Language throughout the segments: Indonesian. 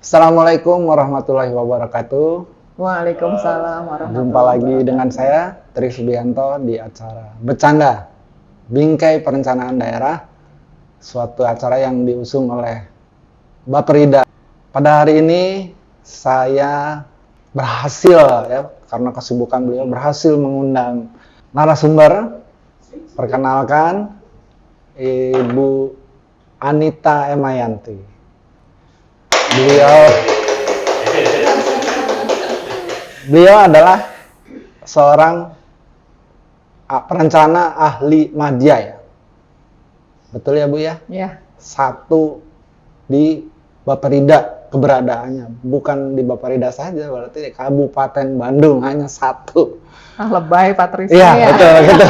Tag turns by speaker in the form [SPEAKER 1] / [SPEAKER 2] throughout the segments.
[SPEAKER 1] Assalamualaikum warahmatullahi wabarakatuh.
[SPEAKER 2] Waalaikumsalam warahmatullahi
[SPEAKER 1] Jumpa lagi
[SPEAKER 2] wabarakatuh.
[SPEAKER 1] dengan saya, Tri Subianto, di acara Bercanda, Bingkai Perencanaan Daerah, suatu acara yang diusung oleh Baperida. Pada hari ini, saya berhasil, ya, karena kesibukan beliau, berhasil mengundang narasumber. Perkenalkan, Ibu Anita Emayanti. Beliau adalah seorang perencana ahli madya, ya. Betul ya Bu ya?
[SPEAKER 2] Ya,
[SPEAKER 1] Satu di Baperida keberadaannya, bukan di Baperida saja, berarti di Kabupaten Bandung hanya satu.
[SPEAKER 2] lebay Patris.
[SPEAKER 1] Iya, betul gitu.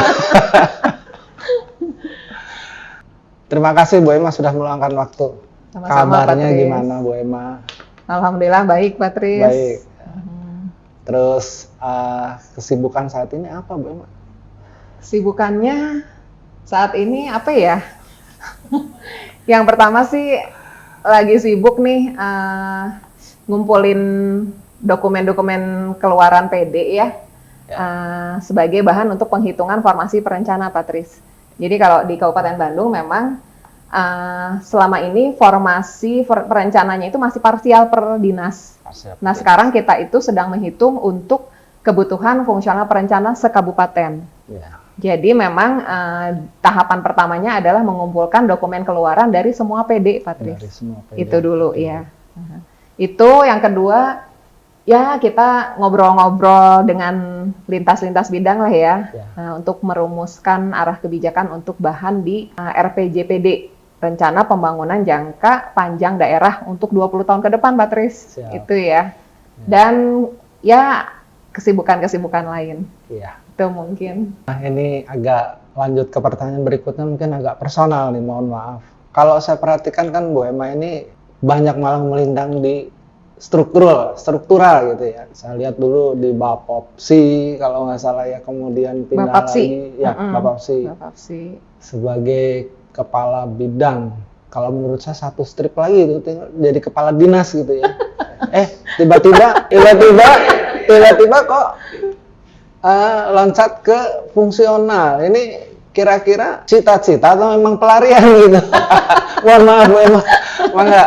[SPEAKER 1] Terima kasih Bu Ema sudah meluangkan waktu.
[SPEAKER 2] Sama-sama,
[SPEAKER 1] Kabarnya
[SPEAKER 2] Patris.
[SPEAKER 1] gimana Bu Ema?
[SPEAKER 2] Alhamdulillah baik Patris.
[SPEAKER 1] Baik. Terus kesibukan saat ini apa Bu Ema?
[SPEAKER 2] Sibukannya saat ini apa ya? Yang pertama sih lagi sibuk nih ngumpulin dokumen-dokumen keluaran PD ya. Sebagai bahan untuk penghitungan formasi perencana Patris. Jadi kalau di Kabupaten Bandung memang selama ini formasi perencananya itu masih parsial per dinas. Nah sekarang kita itu sedang menghitung untuk kebutuhan fungsional perencana sekabupaten.
[SPEAKER 1] Ya.
[SPEAKER 2] Jadi memang tahapan pertamanya adalah mengumpulkan dokumen keluaran dari semua PD, Patris.
[SPEAKER 1] Dari semua PD.
[SPEAKER 2] Itu dulu ya. Itu yang kedua, ya kita ngobrol-ngobrol dengan lintas-lintas bidang lah ya, untuk merumuskan arah kebijakan untuk bahan di RPJPD, Rencana Pembangunan Jangka Panjang Daerah untuk 20 tahun ke depan, Patris.
[SPEAKER 1] Siap.
[SPEAKER 2] Itu ya. Dan ya kesibukan-kesibukan lain.
[SPEAKER 1] Iya.
[SPEAKER 2] Itu mungkin.
[SPEAKER 1] Nah, ini agak lanjut ke pertanyaan berikutnya, mungkin agak personal nih, mohon maaf. Kalau saya perhatikan kan Bu Ema ini banyak malang melintang di struktural gitu ya. Saya lihat dulu di Bapopsi kalau nggak salah ya, kemudian pindah
[SPEAKER 2] Bapapsi.
[SPEAKER 1] lagi ya
[SPEAKER 2] Bapapsi.
[SPEAKER 1] Sebagai kepala bidang. Kalau menurut saya satu strip lagi itu jadi kepala dinas gitu ya. tiba-tiba kok loncat ke fungsional. Ini kira-kira cita-cita atau memang pelarian gitu? Mohon maaf Bu Ema, mangga.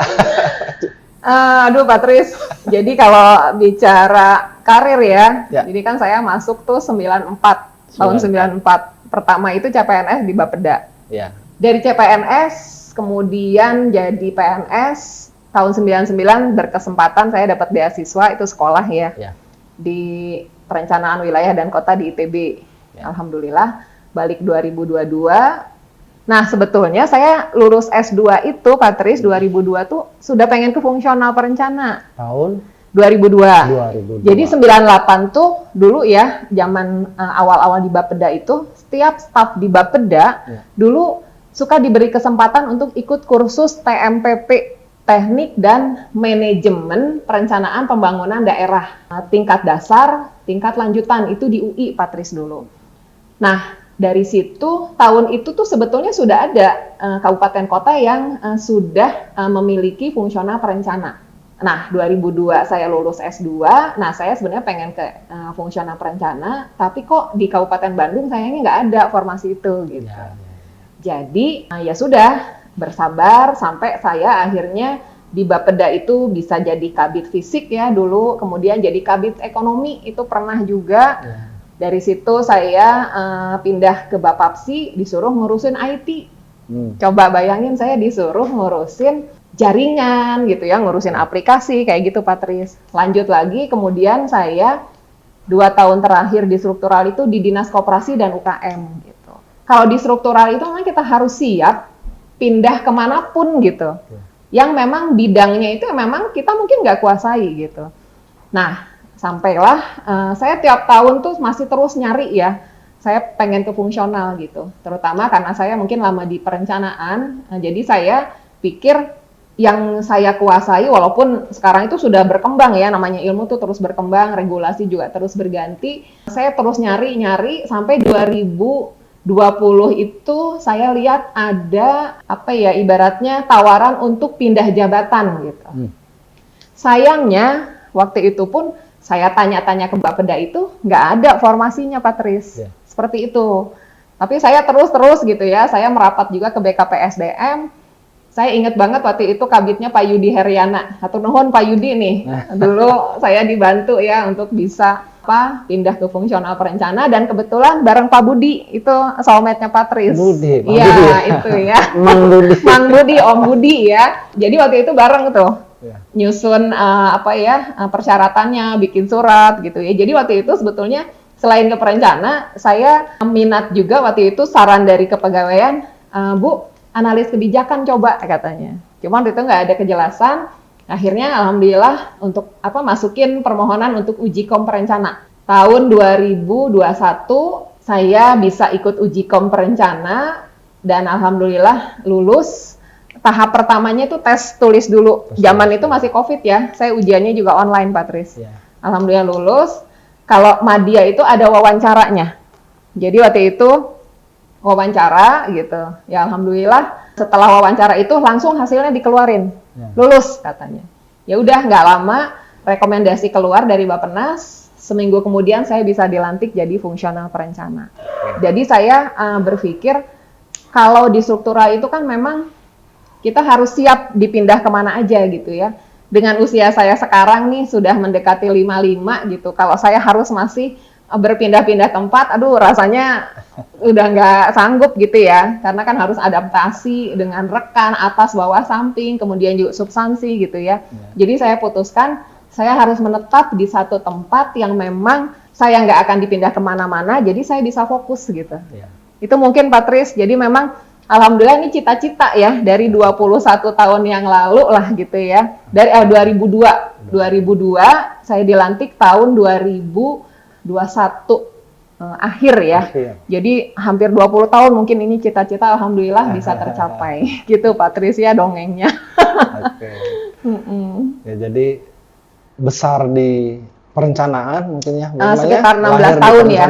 [SPEAKER 2] Aduh Patris, jadi kalau bicara karir ya, jadi kan saya masuk tuh 94, tahun 94. Pertama itu CPNS di Bapeda.
[SPEAKER 1] Ya.
[SPEAKER 2] Dari CPNS, kemudian jadi PNS, tahun 99 berkesempatan saya dapat beasiswa, itu sekolah ya. Di Perencanaan Wilayah dan Kota di ITB. Alhamdulillah, balik 2022. Nah, sebetulnya saya lulus S2 itu, Patris, 2002 tuh sudah pengen ke fungsional perencana.
[SPEAKER 1] Tahun
[SPEAKER 2] 2002. Jadi 98 tuh dulu ya, zaman awal-awal di Bapeda itu, setiap staf di Bapeda dulu suka diberi kesempatan untuk ikut kursus TMPP, Teknik dan Manajemen Perencanaan Pembangunan Daerah. Tingkat dasar, tingkat lanjutan, itu di UI, Patris dulu. Nah, dari situ, tahun itu tuh sebetulnya sudah ada kabupaten kota yang sudah memiliki fungsional perencana. Nah, 2002 saya lulus S2, nah saya sebenarnya pengen ke fungsional perencana, tapi kok di Kabupaten Bandung sayangnya nggak ada formasi itu gitu. Jadi, ya sudah, bersabar sampai saya akhirnya di Bapeda itu bisa jadi kabid fisik ya dulu, kemudian jadi kabid ekonomi itu pernah juga. Dari situ saya pindah ke Bapapsi, disuruh ngurusin IT. Coba bayangin saya disuruh ngurusin jaringan gitu ya, ngurusin aplikasi kayak gitu Patris. Lanjut lagi, kemudian saya 2 tahun terakhir di struktural itu di Dinas Koperasi dan UKM gitu. Kalau di struktural itu memang kita harus siap pindah kemanapun gitu. Yang memang bidangnya itu memang kita mungkin nggak kuasai gitu. Nah, sampailah saya tiap tahun tuh masih terus nyari ya. Saya pengen ke fungsional gitu. Terutama karena saya mungkin lama di perencanaan. Jadi saya pikir yang saya kuasai, walaupun sekarang itu sudah berkembang ya, namanya ilmu tuh terus berkembang, regulasi juga terus berganti. Saya terus nyari sampai 2020 itu saya lihat ada apa ya, ibaratnya tawaran untuk pindah jabatan gitu. Sayangnya waktu itu pun saya tanya-tanya ke Bapeda itu nggak ada formasinya Pak Tris, seperti itu. Tapi saya terus gitu ya, saya merapat juga ke BKPSDM. Saya ingat banget waktu itu kabitnya Pak Yudi Heriana. Hatur nuhun Pak Yudi nih. Dulu saya dibantu ya untuk bisa pindah ke fungsional perencana, dan kebetulan bareng Pak Budi, itu soulmate-nya Pak Tris.
[SPEAKER 1] Budi,
[SPEAKER 2] Iya, itu ya. Mang Budi, Om Budi ya. Jadi waktu itu bareng tuh. Nyusun persyaratannya, bikin surat gitu ya. Jadi waktu itu sebetulnya selain ke perencana, saya minat juga waktu itu saran dari kepegawaian, Bu, analis kebijakan coba katanya. Cuman itu nggak ada kejelasan. Akhirnya alhamdulillah untuk masukin permohonan untuk uji kom perencana. Tahun 2021 saya bisa ikut uji kom perencana dan alhamdulillah lulus. Tahap pertamanya itu tes tulis dulu. Zaman itu masih COVID ya. Saya ujiannya juga online, Pak Tris. Alhamdulillah lulus. Kalau Madya itu ada wawancaranya. Jadi waktu itu wawancara gitu. Ya alhamdulillah setelah wawancara itu langsung hasilnya dikeluarin. Lulus katanya. Ya udah nggak lama rekomendasi keluar dari Bappenas. Seminggu kemudian saya bisa dilantik jadi fungsional perencana. Jadi saya berpikir kalau di struktural itu kan memang kita harus siap dipindah kemana aja gitu ya. Dengan usia saya sekarang nih sudah mendekati 55 gitu. Kalau saya harus masih berpindah-pindah tempat, aduh rasanya udah nggak sanggup gitu ya. Karena kan harus adaptasi dengan rekan, atas, bawah, samping, kemudian juga substansi gitu ya. Jadi saya putuskan, saya harus menetap di satu tempat yang memang saya nggak akan dipindah kemana-mana, jadi saya bisa fokus gitu. Itu mungkin Pak Tris, jadi memang alhamdulillah ini cita-cita ya, dari 21 tahun yang lalu lah gitu ya. Dari 2002 saya dilantik tahun 2021 akhir ya. Jadi hampir 20 tahun mungkin ini cita-cita alhamdulillah bisa tercapai. Gitu Pak Tris ya dongengnya.
[SPEAKER 1] Ya, jadi besar di perencanaan mungkin ya.
[SPEAKER 2] Sekitar 16 tahun ya.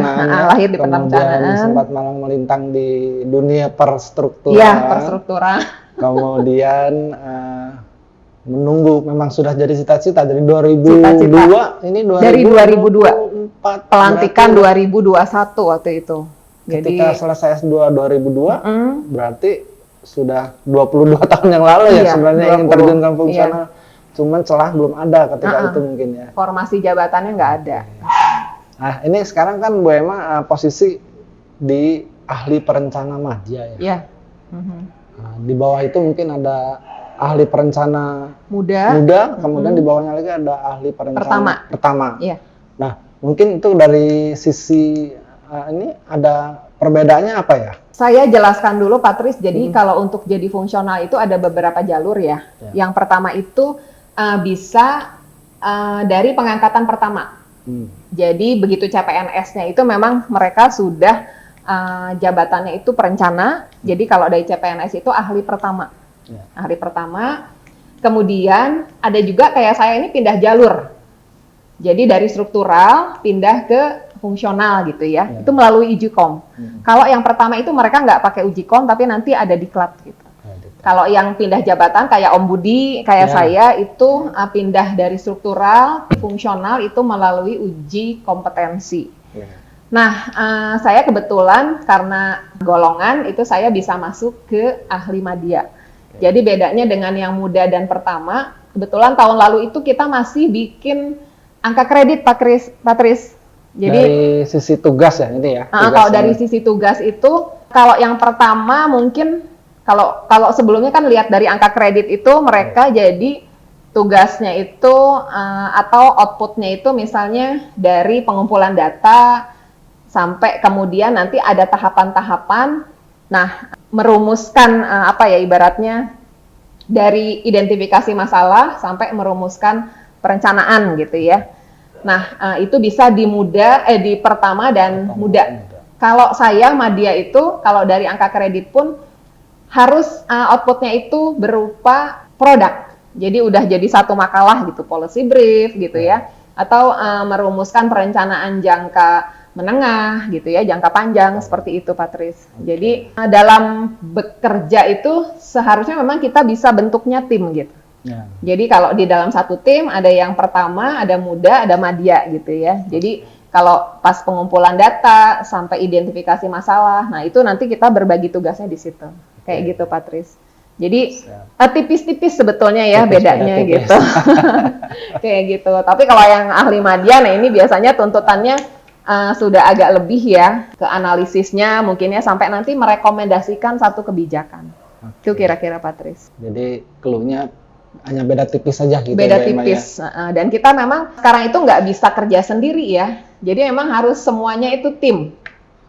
[SPEAKER 2] Lahir di perencanaan.
[SPEAKER 1] Kemudian sempat malang melintang di dunia perstrukturan.
[SPEAKER 2] Iya, perstrukturan.
[SPEAKER 1] Kemudian menunggu, memang sudah jadi cita-cita dari 2002. Ini
[SPEAKER 2] dari 2002. Pelantikan 2021 waktu itu.
[SPEAKER 1] Ketika selesai S2 2002, berarti sudah 22 tahun yang lalu ya sebenarnya ingin terjun ke fungsional. Cuman celah belum ada ketika itu mungkin ya.
[SPEAKER 2] Formasi jabatannya nggak ada.
[SPEAKER 1] Nah, ini sekarang kan Bu Emma posisi di ahli perencana Madya ya. Nah, di bawah itu mungkin ada ahli perencana muda, kemudian di bawahnya lagi ada ahli perencana pertama. Nah, mungkin itu dari sisi ini ada perbedaannya apa ya?
[SPEAKER 2] Saya jelaskan dulu Pak Tris, jadi kalau untuk jadi fungsional itu ada beberapa jalur ya. Yang pertama itu bisa dari pengangkatan pertama. Jadi begitu CPNS-nya itu memang mereka sudah jabatannya itu perencana. Jadi kalau dari CPNS itu ahli pertama. Ahli pertama. Kemudian ada juga kayak saya ini pindah jalur. Jadi dari struktural pindah ke fungsional gitu ya. Itu melalui Ujikom. Kalau yang pertama itu mereka nggak pakai Ujikom tapi nanti ada diklat gitu. Kalau yang pindah jabatan kayak Om Budi, kayak saya itu pindah dari struktural ke fungsional itu melalui uji kompetensi. Nah, saya kebetulan karena golongan itu saya bisa masuk ke ahli Madya. Jadi bedanya dengan yang muda dan pertama, kebetulan tahun lalu itu kita masih bikin angka kredit Pak Tris. Jadi
[SPEAKER 1] dari sisi tugas ya ini ya.
[SPEAKER 2] Kalau dari sisi tugas itu, kalau yang pertama mungkin kalau sebelumnya kan lihat dari angka kredit itu mereka jadi tugasnya itu atau outputnya itu misalnya dari pengumpulan data sampai kemudian nanti ada tahapan-tahapan. Nah, merumuskan ibaratnya dari identifikasi masalah sampai merumuskan perencanaan gitu ya. Nah, itu bisa di pertama dan muda. Kalau saya Madya itu kalau dari angka kredit pun harus outputnya itu berupa produk. Jadi udah jadi satu makalah gitu, policy brief gitu ya. Atau merumuskan perencanaan jangka menengah gitu ya, jangka panjang seperti itu Pak Tris. Jadi dalam bekerja itu seharusnya memang kita bisa bentuknya tim gitu. Ya. Jadi kalau di dalam satu tim ada yang pertama, ada muda, ada madya gitu ya. Jadi kalau pas pengumpulan data sampai identifikasi masalah, nah itu nanti kita berbagi tugasnya di situ. Kayak gitu, Patris. Jadi tipis-tipis sebetulnya ya tipis, bedanya tipis. Gitu. Kayak gitu. Tapi kalau yang ahli madya, nah ini biasanya tuntutannya sudah agak lebih ya ke analisisnya, mungkinnya sampai nanti merekomendasikan satu kebijakan. Itu kira-kira, Patris.
[SPEAKER 1] Jadi clue-nya hanya beda tipis saja gitu.
[SPEAKER 2] Beda tipis. Ya? Dan kita memang sekarang itu nggak bisa kerja sendiri ya. Jadi memang harus semuanya itu tim.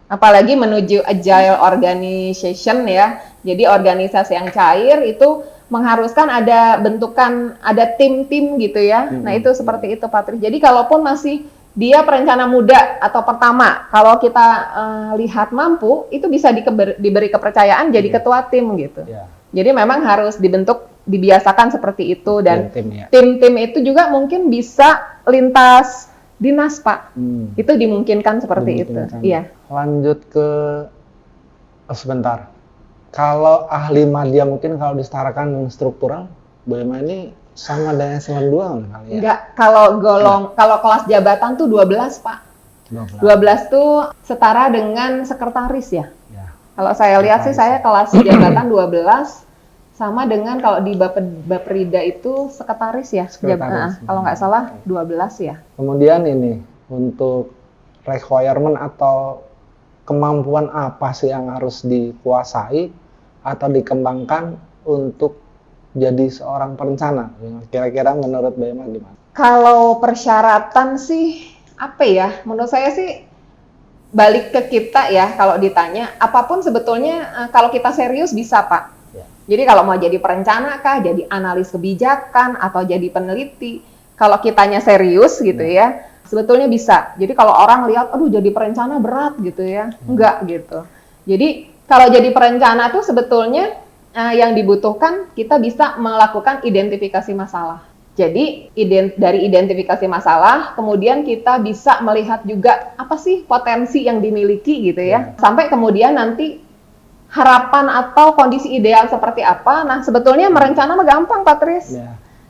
[SPEAKER 2] Apalagi menuju agile organization ya. Jadi organisasi yang cair itu mengharuskan ada bentukan, ada tim-tim gitu ya. Nah itu seperti itu, Patris. Jadi kalaupun masih dia perencana muda atau pertama, kalau kita lihat mampu, itu bisa diberi kepercayaan jadi ketua tim gitu. Jadi memang harus dibiasakan seperti itu, dan tim-tim itu juga mungkin bisa lintas dinas, Pak. Itu dimungkinkan seperti itu. Iya.
[SPEAKER 1] Lanjut ke sebentar. Kalau ahli madya mungkin kalau disetarakan dengan struktural, bagaimana ini sama dengan eselon 2 kali ya?
[SPEAKER 2] Enggak, kalau kelas jabatan tuh 12, Pak. 12 tuh setara dengan sekretaris ya. Kalau saya lihat sih saya kelas jabatan 12 sama dengan kalau di Baprida itu sekretaris ya. Kalau nggak salah 12 ya.
[SPEAKER 1] Kemudian ini untuk requirement atau kemampuan apa sih yang harus dikuasai atau dikembangkan untuk jadi seorang perencana? Kira-kira menurut Mbak Emma gimana?
[SPEAKER 2] Kalau persyaratan sih apa ya? Menurut saya sih balik ke kita ya, kalau ditanya apapun sebetulnya kalau kita serius bisa, Pak. Ya. Jadi kalau mau jadi perencana kah, jadi analis kebijakan atau jadi peneliti, kalau kitanya serius gitu ya, sebetulnya bisa. Jadi kalau orang lihat, aduh jadi perencana berat gitu ya, enggak gitu. Jadi kalau jadi perencana tuh sebetulnya yang dibutuhkan kita bisa melakukan identifikasi masalah. Jadi dari identifikasi masalah, kemudian kita bisa melihat juga apa sih potensi yang dimiliki gitu ya. Sampai kemudian nanti harapan atau kondisi ideal seperti apa. Nah sebetulnya merencana mah gampang, Patris.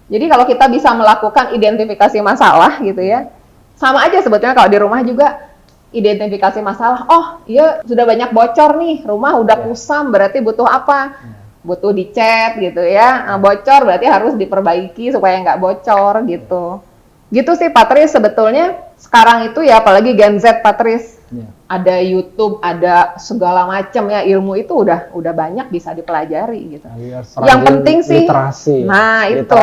[SPEAKER 2] Jadi kalau kita bisa melakukan identifikasi masalah gitu ya, sama aja sebetulnya kalau di rumah juga. Identifikasi masalah, oh iya sudah banyak bocor nih, rumah udah kusam, berarti butuh apa? Butuh dicat gitu ya, bocor berarti harus diperbaiki supaya nggak bocor gitu. Gitu sih, Patris, sebetulnya sekarang itu ya apalagi Gen Z, Patris, ada YouTube, ada segala macam ya, ilmu itu udah banyak bisa dipelajari gitu. Yang penting sih, literasi. Nah itu,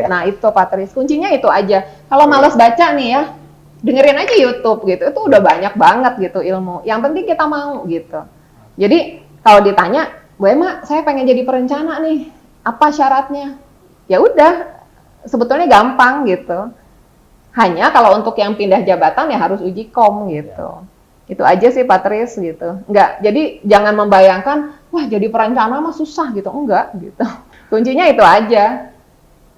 [SPEAKER 2] nah itu Patris, kuncinya itu aja. Kalau malas baca nih ya, dengerin aja YouTube gitu, itu udah banyak banget gitu ilmu. Yang penting kita mau gitu. Jadi kalau ditanya, Bu Emma, saya pengen jadi perencana nih, apa syaratnya? Ya udah, sebetulnya gampang gitu. Hanya kalau untuk yang pindah jabatan ya harus uji kom gitu. Itu aja sih, Patris gitu. Enggak, jadi jangan membayangkan, wah jadi perencana mah susah gitu, enggak gitu. Kuncinya itu aja.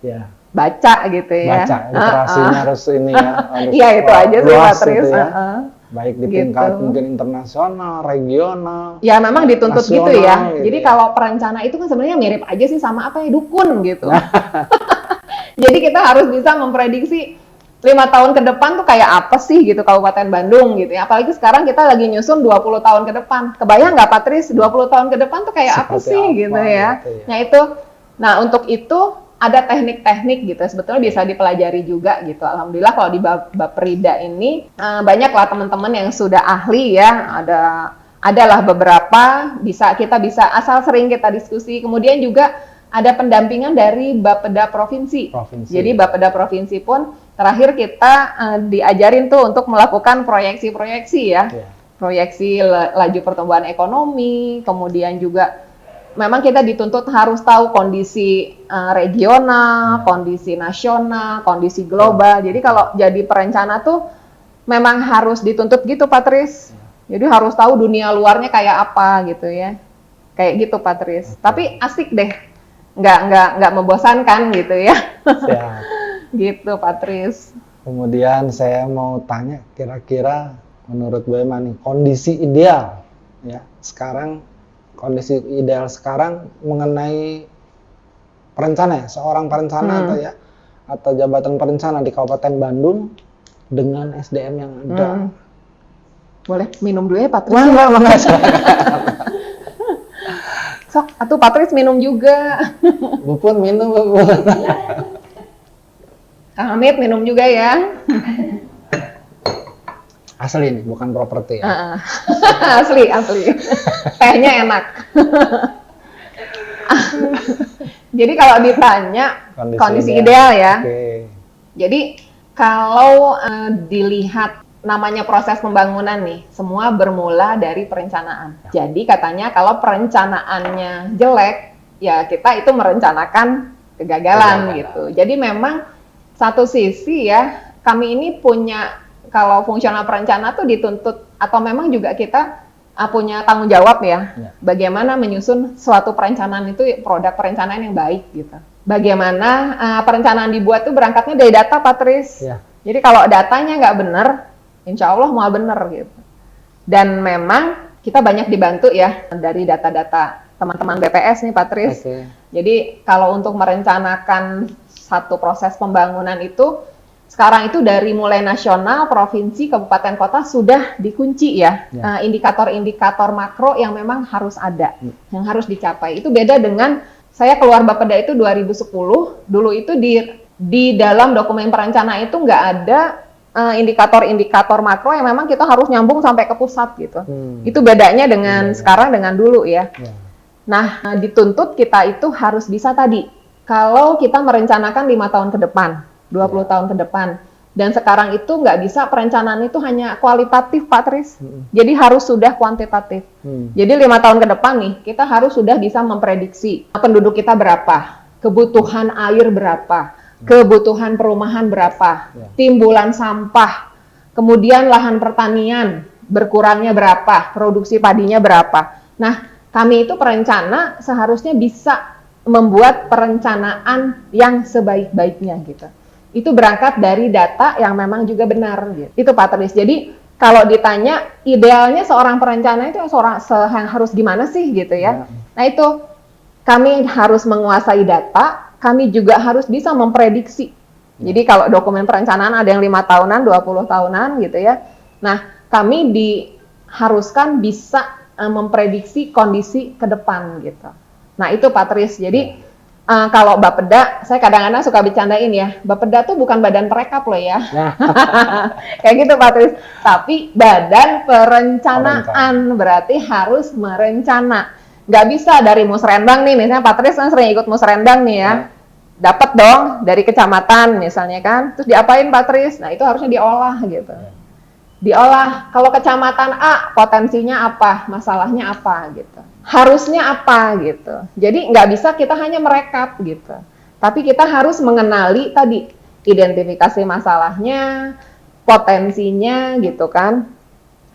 [SPEAKER 2] Ya. Baca gitu ya.
[SPEAKER 1] Baca, literasinya harus ini ya.
[SPEAKER 2] Iya itu aja sih, Patris.
[SPEAKER 1] Ya. Baik di tingkat mungkin internasional, regional.
[SPEAKER 2] Ya memang dituntut nasional, gitu ya. Gitu jadi kalau perencana itu kan sebenarnya mirip aja sih sama apa ya, dukun gitu. Jadi kita harus bisa memprediksi 5 tahun ke depan tuh kayak apa sih gitu Kabupaten Bandung gitu ya. Apalagi sekarang kita lagi nyusun 20 tahun ke depan. Kebayang nggak, Patris, 20 tahun ke depan tuh kayak apa sih gitu ya. Nah untuk itu ada teknik-teknik gitu, sebetulnya bisa dipelajari juga gitu. Alhamdulillah kalau di Baprida ini banyaklah teman-teman yang sudah ahli ya. Adalah beberapa kita bisa asal sering kita diskusi. Kemudian juga ada pendampingan dari Bapeda Provinsi. Jadi Bapeda Provinsi pun terakhir kita diajarin tuh untuk melakukan proyeksi-proyeksi ya. Proyeksi laju pertumbuhan ekonomi, kemudian juga memang kita dituntut harus tahu kondisi regional, kondisi nasional, kondisi global. Jadi kalau jadi perencana tuh memang harus dituntut gitu, Patris. Jadi harus tahu dunia luarnya kayak apa gitu ya. Kayak gitu, Patris. Tapi asik deh. Nggak membosankan gitu ya. Gitu, Patris.
[SPEAKER 1] Kemudian saya mau tanya, kira-kira menurut Bu Emma nih, kondisi ideal ya sekarang, kondisi ideal sekarang mengenai perencana ya, seorang perencana atau jabatan perencana di Kabupaten Bandung dengan SDM yang ada.
[SPEAKER 2] Boleh minum dulu ya Pak Tris?
[SPEAKER 1] Wah, enggak.
[SPEAKER 2] Sok, atuh Pak Tris minum juga.
[SPEAKER 1] Bupun minum, Bupun.
[SPEAKER 2] Kang Hamid minum juga ya.
[SPEAKER 1] Asli nih, bukan properti ya.
[SPEAKER 2] Asli. Tehnya enak. Jadi kalau ditanya kondisi ideal ya. Okay. Jadi kalau dilihat namanya proses pembangunan nih, semua bermula dari perencanaan. Jadi katanya kalau perencanaannya jelek, ya kita itu merencanakan kegagalan gitu. Jadi memang satu sisi ya, kami ini punya, kalau fungsional perencana tuh dituntut, atau memang juga kita punya tanggung jawab ya, bagaimana menyusun suatu perencanaan itu produk perencanaan yang baik gitu. Bagaimana perencanaan dibuat tuh berangkatnya dari data, Pak Tris. Jadi kalau datanya nggak benar, insya Allah mau benar gitu. Dan memang kita banyak dibantu ya dari data-data teman-teman BPS nih, Pak Tris. Jadi kalau untuk merencanakan satu proses pembangunan itu, sekarang itu dari mulai nasional, provinsi, kabupaten, kota sudah dikunci ya. Indikator-indikator makro yang memang harus ada, yang harus dicapai. Itu beda dengan saya keluar Bapeda itu 2010, dulu itu di dalam dokumen perencanaan itu nggak ada indikator-indikator makro yang memang kita harus nyambung sampai ke pusat gitu. Itu bedanya dengan sekarang dengan dulu ya. Nah, dituntut kita itu harus bisa tadi. Kalau kita merencanakan 5 tahun ke depan, 20 tahun ke depan. Dan sekarang itu nggak bisa perencanaan itu hanya kualitatif, Pak Tris. Jadi harus sudah kuantitatif. Jadi 5 tahun ke depan nih, kita harus sudah bisa memprediksi penduduk kita berapa, kebutuhan air berapa, kebutuhan perumahan berapa, timbulan sampah, kemudian lahan pertanian berkurangnya berapa, produksi padinya berapa. Nah, kami itu perencana seharusnya bisa membuat perencanaan yang sebaik-baiknya gitu. Itu berangkat dari data yang memang juga benar gitu. Itu Pak Tris. Jadi kalau ditanya idealnya seorang perencana itu yang harus gimana sih gitu ya. Nah itu kami harus menguasai data, kami juga harus bisa memprediksi. Jadi kalau dokumen perencanaan ada yang 5 tahunan, 20 tahunan gitu ya. Nah kami diharuskan bisa memprediksi kondisi ke depan gitu. Nah itu Pak Tris. Jadi kalau Bapeda, saya kadang-kadang suka bercandain ya, Bapeda tuh bukan badan perekap loh ya. Kayak gitu Pak Tris. Tapi badan perencanaan, berarti harus merencana. Nggak bisa dari musrenbang nih, misalnya Pak Tris kan sering ikut musrenbang nih ya. Dapat dong dari kecamatan misalnya kan, terus diapain Pak Tris? Nah itu harusnya diolah gitu. Diolah, kalau kecamatan A potensinya apa, masalahnya apa gitu. Harusnya apa gitu. Jadi nggak bisa kita hanya merekap gitu. Tapi kita harus mengenali tadi identifikasi masalahnya, potensinya gitu kan.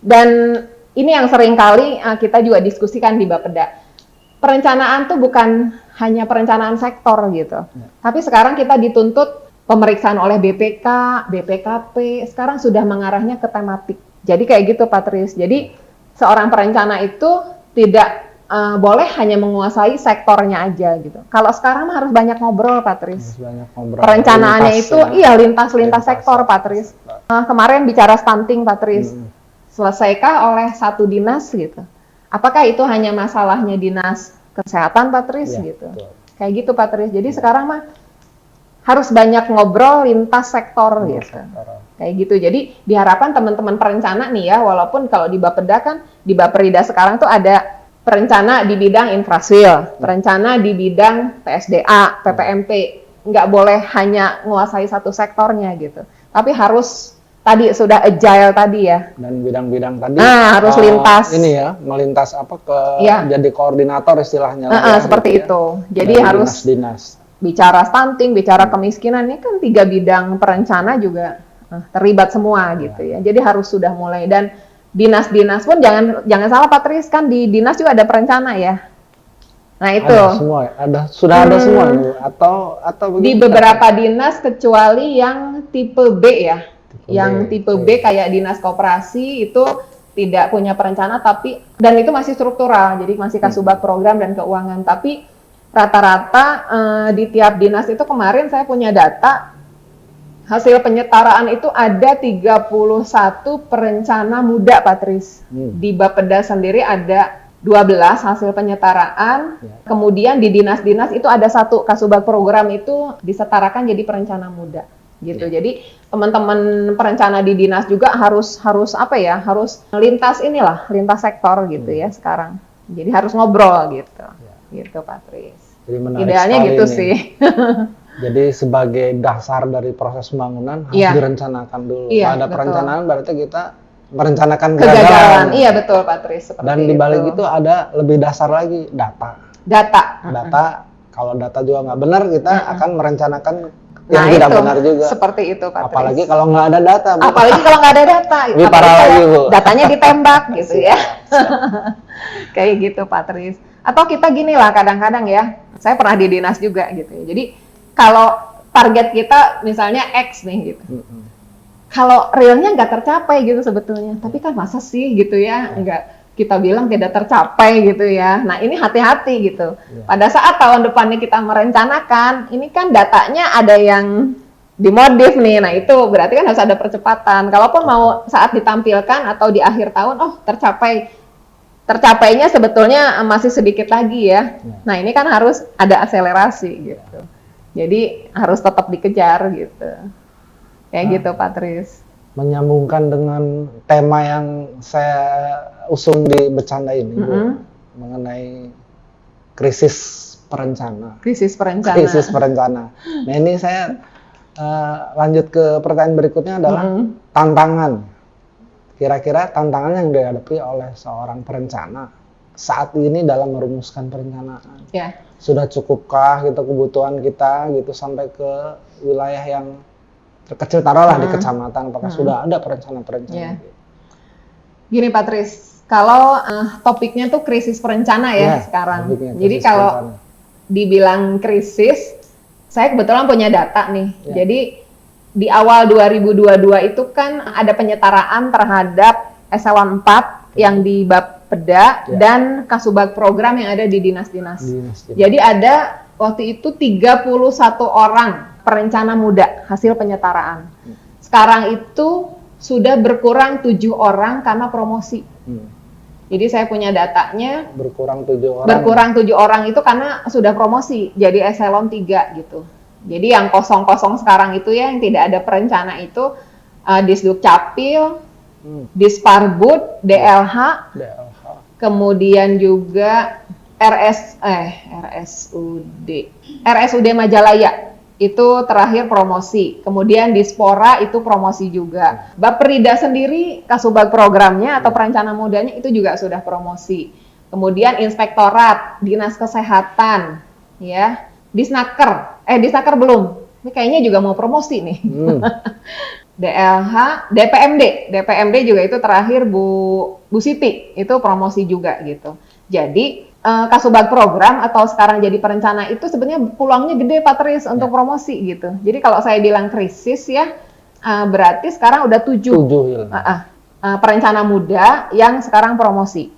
[SPEAKER 2] Dan ini yang sering kali kita juga diskusikan di Bapeda. Perencanaan tuh bukan hanya perencanaan sektor gitu. Tapi sekarang kita dituntut pemeriksaan oleh BPK, BPKP, sekarang sudah mengarahnya ke tematik. Jadi kayak gitu Pak Tris. Jadi seorang perencana itu tidak boleh hanya menguasai sektornya aja gitu. Kalau sekarang mah harus banyak ngobrol, Pak Tris. Perencanaannya itu lintas sektor, Pak Tris. Kemarin bicara stunting, Pak Tris. Selesaikah oleh satu dinas gitu? Apakah itu hanya masalahnya dinas kesehatan, Pak Tris gitu? Betul. Kayak gitu, Pak Tris. Jadi sekarang mah harus banyak ngobrol lintas sektor gitu. Kayak gitu. Jadi diharapkan teman-teman perencana nih ya, walaupun kalau di Bapeda kan di Baperida sekarang tuh ada perencana di bidang infrastruktur, perencana di bidang PSDA, PPMP, nggak boleh hanya menguasai satu sektornya gitu. Tapi harus tadi sudah agile tadi ya. Dan
[SPEAKER 1] bidang-bidang tadi
[SPEAKER 2] harus lintas.
[SPEAKER 1] Ini ya, melintas apa ke jadi koordinator istilahnya.
[SPEAKER 2] Seperti gitu itu. Jadi harus dinas. Bicara stunting, bicara kemiskinan, ini kan 3 bidang perencana juga terlibat semua gitu ya. Jadi harus sudah mulai. Dan dinas-dinas pun jangan salah Pak Tris, kan di dinas juga ada perencana ya. Nah itu.
[SPEAKER 1] Ada semua, sudah ada semua atau
[SPEAKER 2] di beberapa dinas kecuali yang tipe B ya. Tipe B kayak dinas koperasi itu tidak punya perencana dan itu masih struktural, jadi masih kasubag program dan keuangan. Tapi rata-rata di tiap dinas itu kemarin saya punya data hasil penyetaraan itu ada 31 perencana muda, Patris. Di Bapeda sendiri ada 12 hasil penyetaraan. Kemudian di dinas-dinas itu ada 1 Kasubag program itu disetarakan jadi perencana muda. Gitu. Jadi teman-teman perencana di dinas juga harus lintas sektor gitu ya sekarang. Jadi harus ngobrol gitu. Gitu, Patris. Idealnya gitu ini sih.
[SPEAKER 1] Jadi sebagai dasar dari proses pembangunan harus direncanakan dulu. Ada perencanaan berarti kita merencanakan kegagalan.
[SPEAKER 2] Iya betul, Patris.
[SPEAKER 1] Dan di balik itu ada lebih dasar lagi, data. Kalau data juga nggak benar, kita akan merencanakan yang tidak benar juga.
[SPEAKER 2] Seperti itu, Patris.
[SPEAKER 1] Apalagi kalau nggak ada data.
[SPEAKER 2] Lebih parah lagi, Bu. Datanya ditembak gitu ya. Kayak gitu, Patris. Atau kita gini lah kadang-kadang ya. Saya pernah di dinas juga gitu ya. Jadi kalau target kita misalnya X nih gitu. Kalau realnya nggak tercapai gitu sebetulnya. Tapi kan masa sih gitu ya, nggak kita bilang tidak tercapai gitu ya. Nah ini hati-hati gitu. Pada saat tahun depannya kita merencanakan, ini kan datanya ada yang dimodif nih. Nah itu berarti kan harus ada percepatan. Kalaupun mau saat ditampilkan atau di akhir tahun, tercapainya sebetulnya masih sedikit lagi ya. Nah ini kan harus ada akselerasi gitu. Jadi harus tetap dikejar gitu. Kayak gitu, Patris.
[SPEAKER 1] Menyambungkan dengan tema yang saya usung di Bercanda ini, Bu, mengenai krisis perencana.
[SPEAKER 2] Krisis perencana.
[SPEAKER 1] Nah ini saya lanjut ke pertanyaan berikutnya adalah tantangan. Kira-kira tantangan yang dihadapi oleh seorang perencana saat ini dalam merumuskan perencanaan. Sudah cukupkah gitu kebutuhan kita gitu sampai ke wilayah yang terkecil, taruhlah di kecamatan, apakah sudah ada perencana-perencana gitu.
[SPEAKER 2] Gini, Patris, kalau topiknya tuh krisis perencana ya sekarang. Jadi kalau dibilang krisis, saya kebetulan punya data nih. Jadi di awal 2022 itu kan ada penyetaraan terhadap eselon 4 yang di Bapeda dan Kasubag program yang ada di dinas-dinas. Jadi ada waktu itu 31 orang perencana muda hasil penyetaraan. Sekarang itu sudah berkurang 7 orang karena promosi. Jadi saya punya datanya.
[SPEAKER 1] Berkurang 7 orang.
[SPEAKER 2] Berkurang 7 orang itu karena sudah promosi jadi eselon 3 gitu. Jadi yang kosong-kosong sekarang itu ya, yang tidak ada perencana itu Disduk Capil, Disparbud, DLH, kemudian juga RSUD Majalaya itu terakhir promosi. Kemudian Dispora itu promosi juga. Bapperida sendiri Kasubag programnya atau perencana mudanya itu juga sudah promosi. Kemudian Inspektorat, Dinas Kesehatan, ya. Disnaker belum. Ini kayaknya juga mau promosi nih. DLH, DPMD juga itu terakhir Bu Siti itu promosi juga gitu. Jadi Kasubag program atau sekarang jadi perencana itu sebenarnya peluangnya gede, Patris, untuk promosi gitu. Jadi kalau saya bilang krisis ya, berarti sekarang udah 7 perencana muda yang sekarang promosi.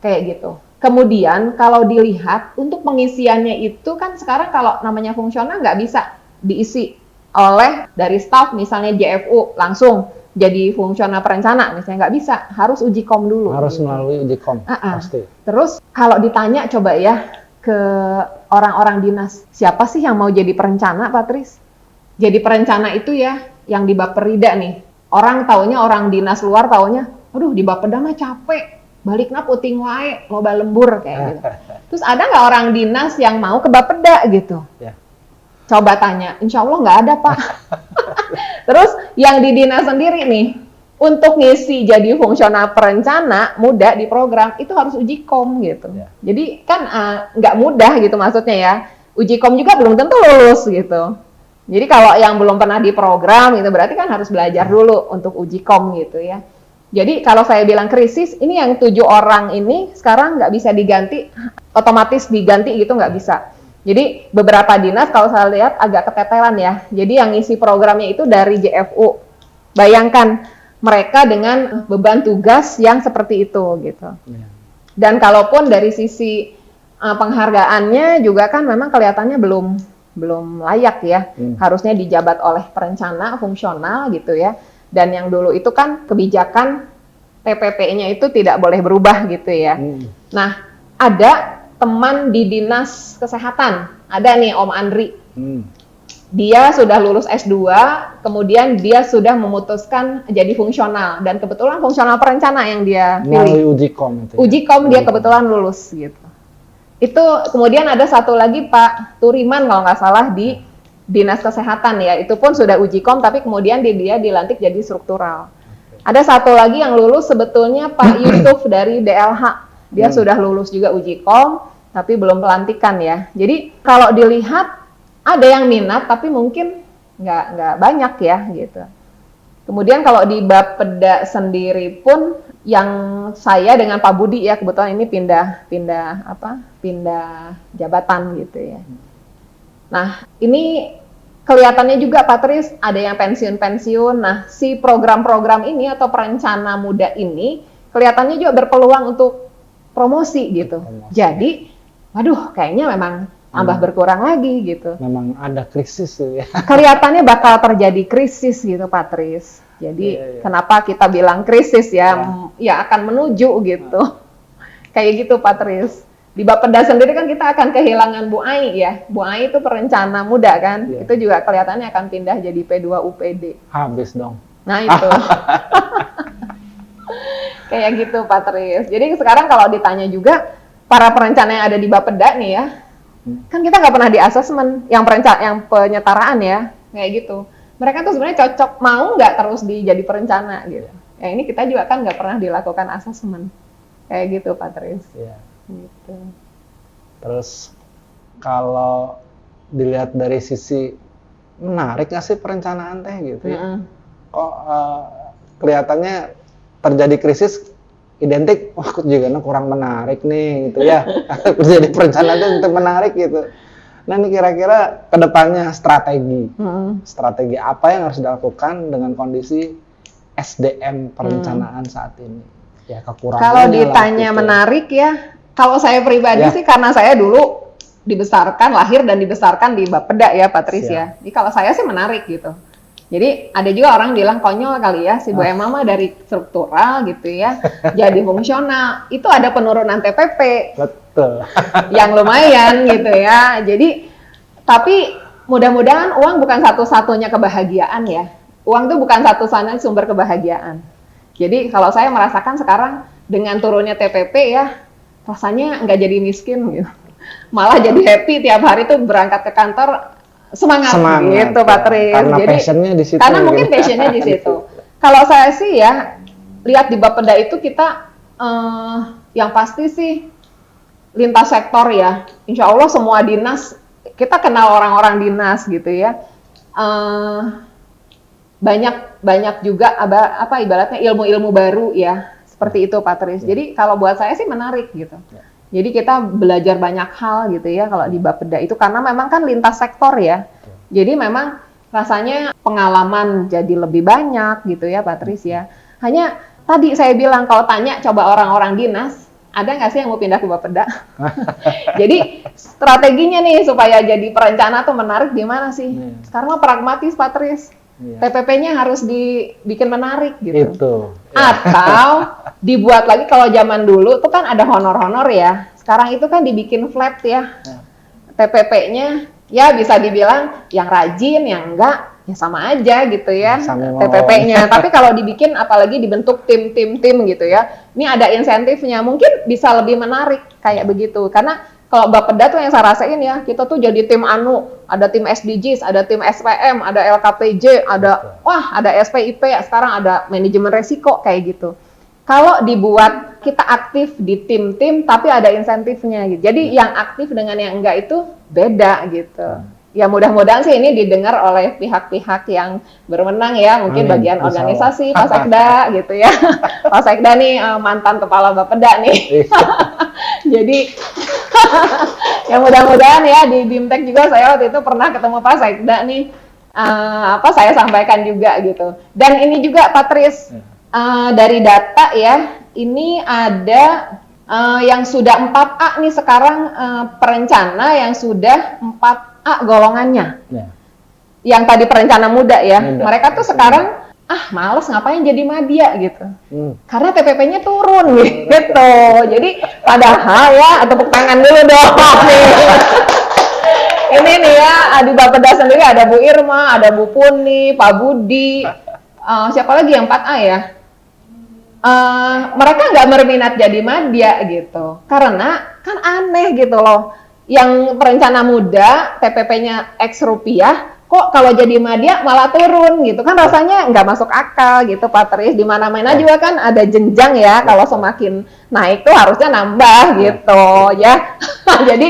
[SPEAKER 2] Kayak gitu. Kemudian kalau dilihat untuk pengisiannya itu kan sekarang kalau namanya fungsional nggak bisa diisi oleh dari staf misalnya JFU langsung jadi fungsional perencana misalnya, nggak bisa, harus uji kom dulu.
[SPEAKER 1] Harus melalui uji kom, pasti.
[SPEAKER 2] Terus kalau ditanya coba ya ke orang-orang dinas, siapa sih yang mau jadi perencana, Patris? Jadi perencana itu ya yang di Bapperida nih, orang taunya orang dinas luar taunya, aduh di Bapeda mah capek. Balik na puting wae, loba lembur kayak gitu. Terus ada nggak orang dinas yang mau ke Bapeda gitu? Coba tanya, insya Allah nggak ada, Pak. Terus yang di dinas sendiri nih, untuk ngisi jadi fungsional perencana muda di program itu harus uji kom gitu. Jadi kan nggak mudah gitu maksudnya ya. Uji kom juga belum tentu lulus gitu. Jadi kalau yang belum pernah di program itu berarti kan harus belajar dulu untuk uji kom gitu ya. Jadi kalau saya bilang krisis, ini yang 7 orang ini sekarang nggak bisa diganti, otomatis diganti gitu nggak bisa. Jadi beberapa dinas kalau saya lihat agak keteteran ya. Jadi yang isi programnya itu dari JFU. Bayangkan mereka dengan beban tugas yang seperti itu gitu. Dan kalaupun dari sisi penghargaannya juga kan memang kelihatannya belum layak ya. Harusnya dijabat oleh perencana fungsional gitu ya. Dan yang dulu itu kan kebijakan TPP-nya itu tidak boleh berubah gitu ya. Nah, ada teman di dinas kesehatan, ada nih Om Andri. Dia sudah lulus S2, kemudian dia sudah memutuskan jadi fungsional, dan kebetulan fungsional perencana yang dia pilih.
[SPEAKER 1] Ujikom itu.
[SPEAKER 2] Ujikom dia kebetulan lulus gitu. Itu kemudian ada satu lagi Pak Turiman kalau nggak salah di dinas kesehatan ya, itu pun sudah ujikom tapi kemudian dia dilantik jadi struktural. Ada satu lagi yang lulus sebetulnya Pak Yusuf dari DLH, dia sudah lulus juga ujikom tapi belum pelantikan ya. Jadi kalau dilihat ada yang minat tapi mungkin nggak banyak ya gitu. Kemudian kalau di Bapeda sendiri pun yang saya dengan Pak Budi ya kebetulan ini pindah jabatan gitu ya. Nah ini kelihatannya juga Pak Tris ada yang pensiun. Nah si program-program ini atau perencana muda ini kelihatannya juga berpeluang untuk promosi gitu. Jadi, waduh kayaknya memang tambah berkurang lagi gitu.
[SPEAKER 1] Memang ada krisis tuh ya.
[SPEAKER 2] Kelihatannya bakal terjadi krisis gitu Pak Tris. Jadi kenapa kita bilang krisis ya? Ya akan menuju gitu. Kayak gitu Pak Tris. Di Bapeda sendiri kan kita akan kehilangan Bu Ai ya. Bu Ai itu perencana muda kan. Itu juga kelihatannya akan pindah jadi P2 UPD.
[SPEAKER 1] Habis dong.
[SPEAKER 2] Nah itu. Kayak gitu Pak Tris. Jadi sekarang kalau ditanya juga para perencana yang ada di Bapeda nih ya. Kan kita nggak pernah di asesmen yang penyetaraan ya, kayak gitu. Mereka tuh sebenarnya cocok mau nggak terus jadi perencana gitu. Ya ini kita juga kan nggak pernah dilakukan asesmen, kayak gitu Pak Tris.
[SPEAKER 1] Iya.
[SPEAKER 2] Gitu.
[SPEAKER 1] Terus kalau dilihat dari sisi menarik nggak sih perencanaan teh gitu ya? Kok kelihatannya terjadi krisis identik, wah kok juga kurang menarik nih gitu ya. Jadi perencanaan itu menarik gitu. Nah ini kira-kira kedepannya strategi apa yang harus dilakukan dengan kondisi SDM perencanaan saat ini? Ya kekurangannya.
[SPEAKER 2] Kalau ditanya gitu. Menarik ya, kalau saya pribadi sih karena saya dulu lahir dan dibesarkan di Bapeda ya Pak Tris ya. Jadi kalau saya sih menarik gitu. Jadi ada juga orang bilang konyol kali ya, si Bu Emma mah dari struktural gitu ya, jadi fungsional. Itu ada penurunan TPP.
[SPEAKER 1] Betul.
[SPEAKER 2] Yang lumayan gitu ya. Jadi, tapi mudah-mudahan uang bukan satu-satunya kebahagiaan ya. Uang itu bukan satu-satunya sumber kebahagiaan. Jadi kalau saya merasakan sekarang dengan turunnya TPP ya, rasanya nggak jadi miskin gitu. Malah jadi happy tiap hari tuh berangkat ke kantor, semangat gitu Pak Tris.
[SPEAKER 1] Karena passionnya di situ.
[SPEAKER 2] Karena mungkin passionnya di situ. Kalau saya sih ya lihat di Bapeda itu kita yang pasti sih lintas sektor ya. Insya Allah semua dinas kita kenal orang-orang dinas gitu ya. Banyak juga ibaratnya ilmu-ilmu baru ya seperti itu Pak Tris. Jadi kalau buat saya sih menarik gitu. Jadi kita belajar banyak hal gitu ya kalau di Bapeda itu karena memang kan lintas sektor ya. Jadi memang rasanya pengalaman jadi lebih banyak gitu ya Pak Tris ya. Hanya tadi saya bilang kalau tanya coba orang-orang dinas, ada nggak sih yang mau pindah ke Bapeda? Jadi strateginya nih supaya jadi perencana tuh menarik gimana sih? Sekarang mah pragmatis Pak Tris. TPP-nya harus dibikin menarik gitu. Itu. Atau dibuat lagi kalau zaman dulu tuh kan ada honor-honor ya. Sekarang itu kan dibikin flat ya. TPP-nya ya bisa dibilang yang rajin, yang enggak ya sama aja gitu ya TPP-nya. Tapi kalau dibikin apalagi dibentuk tim gitu ya. Ini ada insentifnya, mungkin bisa lebih menarik kayak begitu. Karena kalau Bapeda tuh yang saya rasain ya, kita tuh jadi tim ada tim SDGs, ada tim SPM, ada LKPJ, ada SPIP, sekarang ada manajemen resiko kayak gitu. Kalau dibuat kita aktif di tim-tim, tapi ada insentifnya gitu. Jadi yang aktif dengan yang enggak itu beda gitu. Ya mudah-mudahan sih ini didengar oleh pihak-pihak yang berwenang ya, mungkin bagian organisasi, Pak Sekda gitu ya. Pak Sekda nih mantan kepala Bapeda nih. Jadi ya mudah-mudahan ya di BIMTEK juga saya waktu itu pernah ketemu Pak Sekda nih, saya sampaikan juga gitu. Dan ini juga Pak Tris, dari data ya, ini ada Yang sudah 4A nih sekarang perencana yang sudah 4A golongannya. Yang tadi perencana muda ya. Mereka tuh sekarang males ngapain jadi madya gitu. Karena TPP-nya turun gitu. Jadi padahal ya, tepuk tangan dulu dong nih. Ini nih ya, di Bapeda sendiri ada Bu Irma, ada Bu Puni, Pak Budi, siapa lagi yang 4A ya? Mereka nggak berminat jadi madya gitu. Karena kan aneh gitu loh. Yang perencana muda, TPP-nya X rupiah, kok kalau jadi madya malah turun gitu kan, rasanya nggak masuk akal gitu Pak Tris. Di mana-mana juga kan ada jenjang ya, kalau semakin naik tuh harusnya nambah gitu ya. Jadi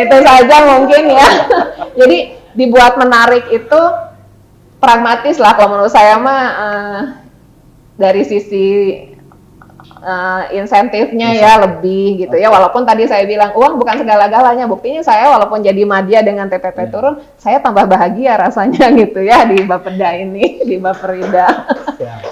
[SPEAKER 2] itu saja mungkin ya. Jadi dibuat menarik itu pragmatis lah kalau menurut saya mah, dari sisi insentifnya ya lebih gitu ya, walaupun tadi saya bilang uang bukan segala-galanya, buktinya saya walaupun jadi madya dengan TPP turun, saya tambah bahagia rasanya gitu ya di Bapeda ini, di Baperida.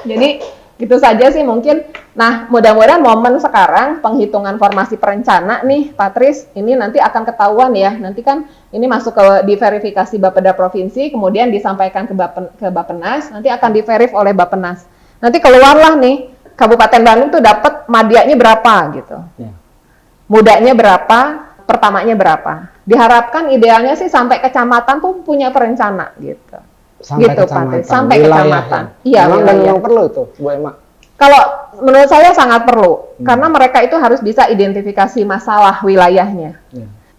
[SPEAKER 2] Jadi gitu saja sih mungkin. Nah, mudah-mudahan momen sekarang penghitungan formasi perencana nih Pak Tris, ini nanti akan ketahuan ya, nanti kan ini masuk ke diverifikasi Bapeda Provinsi, kemudian disampaikan ke Bapenas, nanti akan diverif oleh Bapenas. Nanti keluarlah nih Kabupaten Bandung tuh dapat madyanya berapa gitu, mudanya berapa, pertamanya berapa. Diharapkan idealnya sih sampai kecamatan tuh punya perencana gitu.
[SPEAKER 1] Sampai
[SPEAKER 2] gitu
[SPEAKER 1] kecamatan.
[SPEAKER 2] Pak, sampai kecamatan.
[SPEAKER 1] Iya, memang perlu itu, Bu Emma.
[SPEAKER 2] Kalau menurut saya sangat perlu, karena mereka itu harus bisa identifikasi masalah wilayahnya.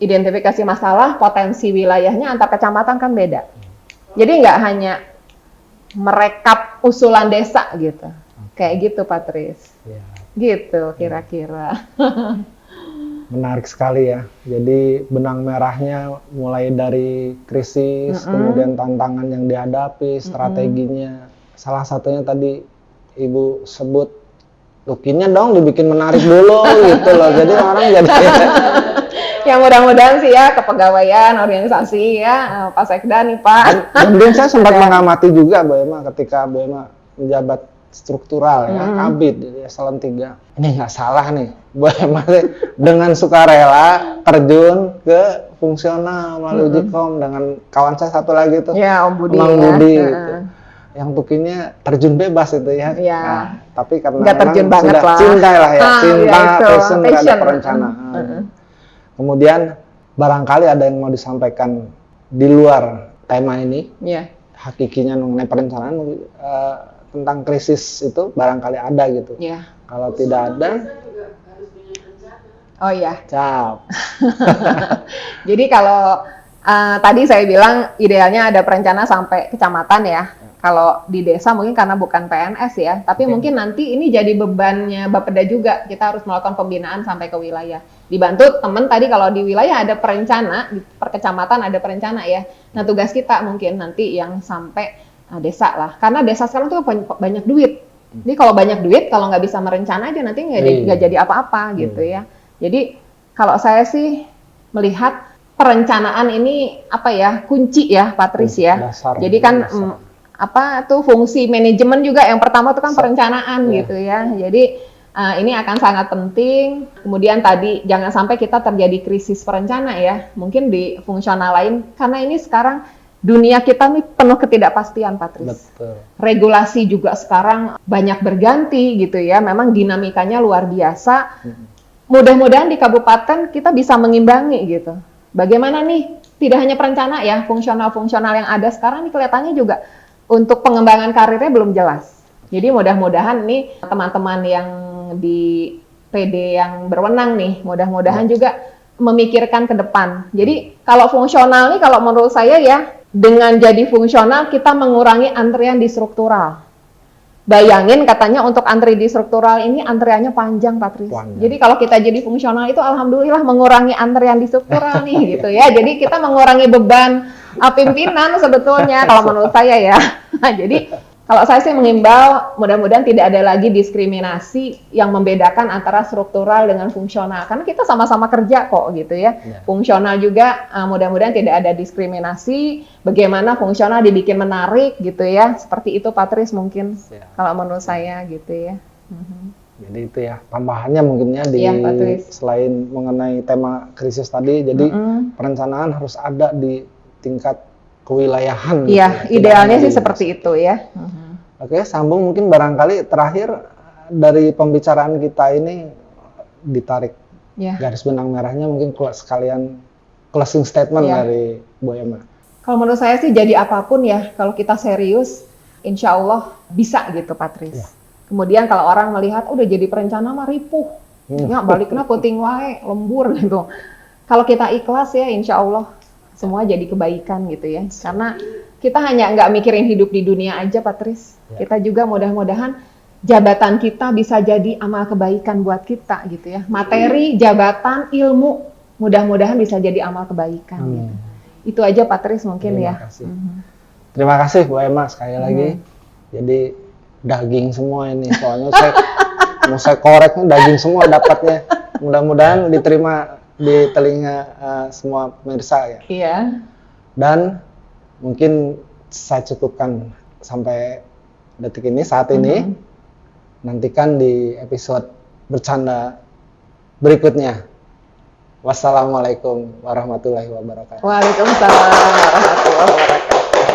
[SPEAKER 2] Identifikasi masalah, potensi wilayahnya antar kecamatan kan beda. Jadi nggak hanya merekap usulan desa gitu. Kayak gitu Pak Tris. Gitu kira-kira.
[SPEAKER 1] Menarik sekali ya. Jadi benang merahnya mulai dari krisis, kemudian tantangan yang dihadapi, strateginya. Salah satunya tadi Ibu sebut, lukinnya dong dibikin menarik dulu gitu loh. Jadi orang jadi
[SPEAKER 2] ya mudah-mudahan sih ya kepegawaian, organisasi ya, Pak Sekda nih Pak.
[SPEAKER 1] Kemudian saya sempat mengamati juga Bu Emma ketika Bu Emma menjabat struktural ya, Kabid jadi eselon 3. Ini nggak salah nih, Bu Emma dengan sukarela terjun ke fungsional melalui Ujikom dengan kawan saya satu lagi tuh,
[SPEAKER 2] Om Budi,
[SPEAKER 1] gitu. Yang tukinya terjun bebas itu ya. Nah, tapi karena
[SPEAKER 2] terjun banget
[SPEAKER 1] sudah
[SPEAKER 2] lah.
[SPEAKER 1] cinta lah ya, cinta, passion terhadap perencanaan. Kemudian barangkali ada yang mau disampaikan di luar tema ini, hakikinya mengenai perencanaan, tentang krisis itu barangkali ada gitu. Kalau tidak ada, cap.
[SPEAKER 2] Jadi kalau tadi saya bilang idealnya ada perencana sampai kecamatan ya. Kalau di desa mungkin karena bukan PNS ya, tapi mungkin nanti ini jadi bebannya Bapeda juga. Kita harus melakukan pembinaan sampai ke wilayah. Dibantu teman tadi kalau di wilayah ada perencana, di perkecamatan ada perencana ya. Nah tugas kita mungkin nanti yang sampai desa lah, karena desa sekarang tuh banyak duit. Jadi kalau banyak duit, kalau nggak bisa merencana aja nanti nggak jadi apa-apa gitu ya. Jadi kalau saya sih melihat perencanaan ini kunci ya Pak Tris ya. Jadi kan fungsi manajemen juga yang pertama itu kan perencanaan gitu ya. Jadi ini akan sangat penting. Kemudian tadi jangan sampai kita terjadi krisis perencana ya. Mungkin di fungsional lain, karena ini sekarang dunia kita nih penuh ketidakpastian, Pak Tris.
[SPEAKER 1] Betul.
[SPEAKER 2] Regulasi juga sekarang banyak berganti gitu ya. Memang dinamikanya luar biasa. Mudah-mudahan di kabupaten kita bisa mengimbangi gitu. Bagaimana nih? Tidak hanya perencana ya, fungsional-fungsional yang ada sekarang nih kelihatannya juga untuk pengembangan karirnya belum jelas. Jadi mudah-mudahan nih teman-teman yang di PD yang berwenang nih, mudah-mudahan juga memikirkan ke depan. Jadi kalau fungsional nih, kalau menurut saya ya, dengan jadi fungsional kita mengurangi antrian di struktural. Bayangin katanya untuk antri di struktural ini antriannya panjang Pak Tris. Jadi kalau kita jadi fungsional itu alhamdulillah mengurangi antrian di struktural nih gitu ya. Jadi kita mengurangi beban pimpinan sebetulnya kalau menurut saya ya. Jadi kalau saya sih mengimbau mudah-mudahan tidak ada lagi diskriminasi yang membedakan antara struktural dengan fungsional. Karena kita sama-sama kerja kok gitu ya. Fungsional juga mudah-mudahan tidak ada diskriminasi. Bagaimana fungsional dibikin menarik gitu ya. Seperti itu Pak Tris mungkin kalau menurut saya gitu ya.
[SPEAKER 1] Jadi itu ya tambahannya mungkinnya di selain mengenai tema krisis tadi, jadi perencanaan harus ada di tingkat kewilayahan.
[SPEAKER 2] Iya, gitu, idealnya sih seperti itu ya.
[SPEAKER 1] Oke, sambung mungkin barangkali terakhir dari pembicaraan kita ini ditarik garis benang merahnya mungkin sekalian closing statement dari Bu Emma.
[SPEAKER 2] Kalau menurut saya sih jadi apapun ya, kalau kita serius, insya Allah bisa gitu Patris. Kemudian kalau orang melihat udah jadi perencana mah ripuh, ya baliknya puting wae, lembur gitu. Kalau kita ikhlas ya, insya Allah semua jadi kebaikan gitu ya. Karena kita hanya nggak mikirin hidup di dunia aja Patris. Kita juga mudah-mudahan jabatan kita bisa jadi amal kebaikan buat kita gitu ya. Materi, jabatan, ilmu, mudah-mudahan bisa jadi amal kebaikan. Gitu. Itu aja Patris mungkin. Terima
[SPEAKER 1] kasih. Terima kasih Bu Emma sekali lagi. Jadi daging semua ini, soalnya saya koreknya daging semua dapatnya. Mudah-mudahan diterima di telinga semua pemirsa ya.
[SPEAKER 2] Iya.
[SPEAKER 1] Dan mungkin saya cukupkan sampai detik ini, saat ini. Nantikan di episode bercanda berikutnya. Wassalamualaikum warahmatullahi wabarakatuh.
[SPEAKER 2] Waalaikumsalam warahmatullahi wabarakatuh.